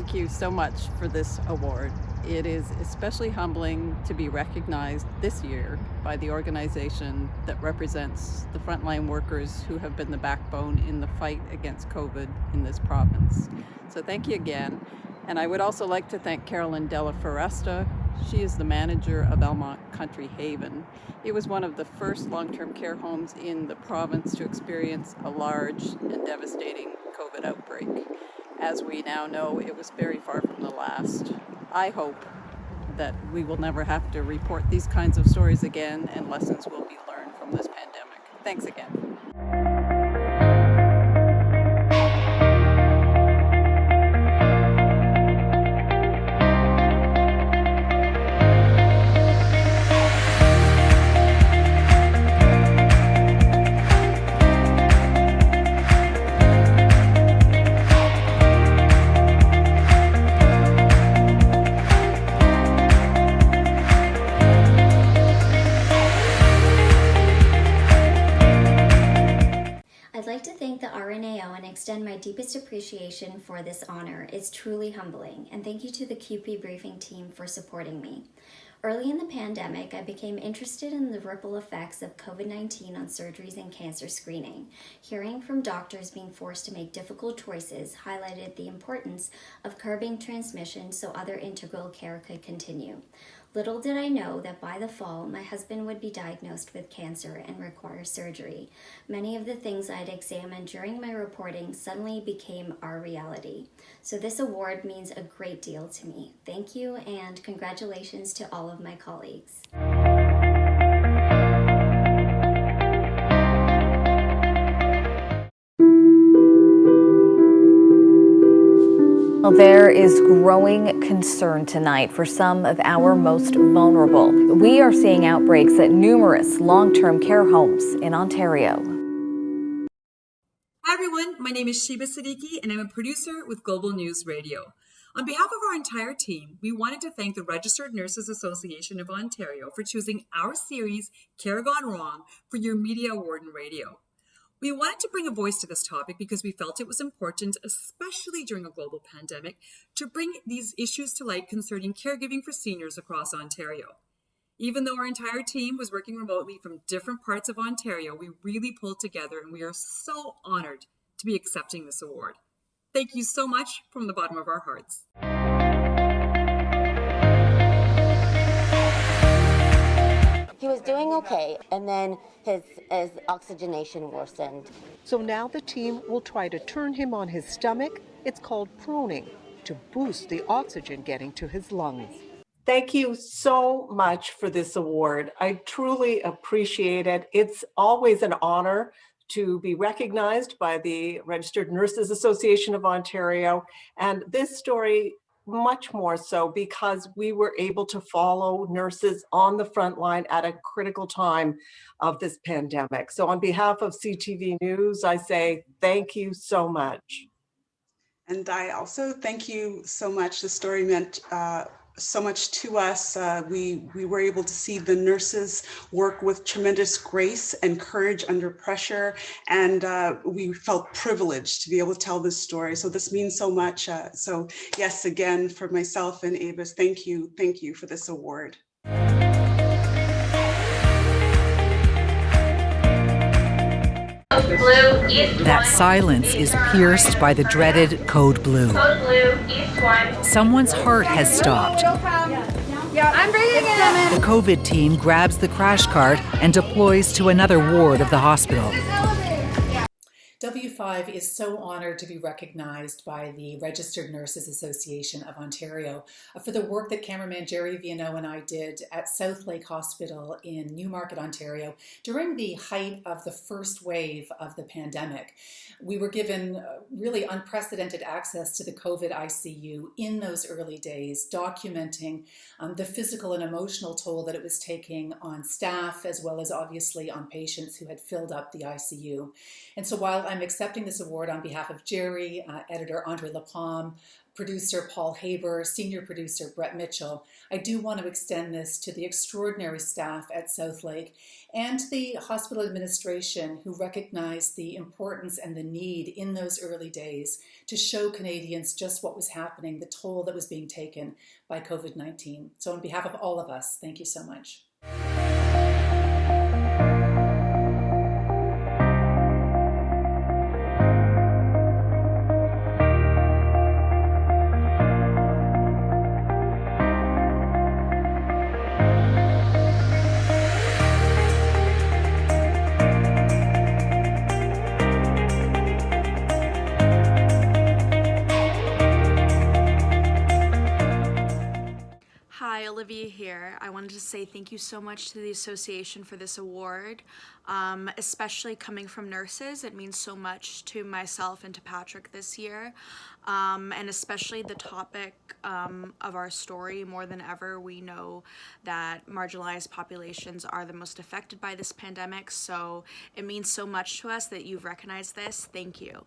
thank you so much for this award. It is especially humbling to be recognized this year by the organization that represents the frontline workers who have been the backbone in the fight against COVID in this province. So thank you again. And I would also like to thank Carolyn Della Foresta. She is the manager of Elmont Country Haven. It was one of the first long-term care homes in the province to experience a large and devastating COVID outbreak. As we now know, it was very far from the last. I hope that we will never have to report these kinds of stories again and lessons will be learned from this pandemic. Thanks again. I'd like to thank the RNAO and extend my deepest appreciation for this honor. It's truly humbling, and thank you to the CUPE briefing team for supporting me. Early in the pandemic, I became interested in the ripple effects of COVID-19 on surgeries and cancer screening. Hearing from doctors being forced to make difficult choices highlighted the importance of curbing transmission so other integral care could continue. Little did I know that by the fall, my husband would be diagnosed with cancer and require surgery. Many of the things I'd examined during my reporting suddenly became our reality. So this award means a great deal to me. Thank you, and congratulations to all of my colleagues. Well, there is growing concern tonight for some of our most vulnerable. We are seeing outbreaks at numerous long-term care homes in Ontario. Hi everyone, my name is Sheba Siddiqui and I'm a producer with Global News Radio. On behalf of our entire team, we wanted to thank the Registered Nurses Association of Ontario for choosing our series, Care Gone Wrong, for your Media Award in Radio. We wanted to bring a voice to this topic because we felt it was important, especially during a global pandemic, to bring these issues to light concerning caregiving for seniors across Ontario. Even though our entire team was working remotely from different parts of Ontario, we really pulled together and we are so honored to be accepting this award. Thank you so much from the bottom of our hearts. He was doing okay, and then his oxygenation worsened. So now the team will try to turn him on his stomach. It's called proning, to boost the oxygen getting to his lungs. Thank you so much for this award. I truly appreciate it. It's always an honor to be recognized by the Registered Nurses Association of Ontario. And this story, much more so, because we were able to follow nurses on the front line at a critical time of this pandemic. So on behalf of CTV News, I say thank you so much. And I also thank you so much. The story meant so much to us. We were able to see the nurses work with tremendous grace and courage under pressure, and we felt privileged to be able to tell this story. So this means so much. So yes, again, for myself and Avis, thank you for this award. That silence is pierced by the dreaded Code Blue. Someone's heart has stopped. I'm bringing it. The COVID team grabs the crash cart and deploys to another ward of the hospital. W5 is so honored to be recognized by the Registered Nurses Association of Ontario for the work that cameraman Jerry Viano and I did at South Lake Hospital in Newmarket, Ontario, during the height of the first wave of the pandemic. We were given really unprecedented access to the COVID ICU in those early days, documenting the physical and emotional toll that it was taking on staff, as well as obviously on patients who had filled up the ICU. And so while I'm accepting this award on behalf of Jerry, editor Andre Lapalme, producer Paul Haber, senior producer Brett Mitchell, I do want to extend this to the extraordinary staff at Southlake and the hospital administration who recognized the importance and the need in those early days to show Canadians just what was happening, the toll that was being taken by COVID-19. So on behalf of all of us, thank you so much. Hi, Olivia here. I wanted to say thank you so much to the association for this award, especially coming from nurses. It means so much to myself and to Patrick this year, and especially the topic of our story. More than ever, we know that marginalized populations are the most affected by this pandemic, so it means so much to us that you've recognized this. Thank you.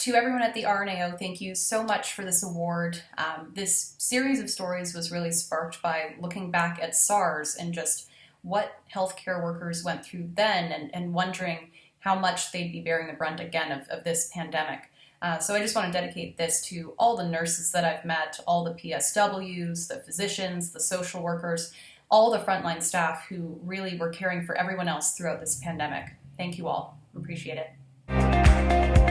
To everyone at the RNAO, thank you so much for this award. This series of stories was really sparked by looking back at SARS and just what healthcare workers went through then and wondering how much they'd be bearing the brunt again of this pandemic. So I just want to dedicate this to all the nurses that I've met, all the PSWs, the physicians, the social workers, all the frontline staff who really were caring for everyone else throughout this pandemic. Thank you all. Appreciate it.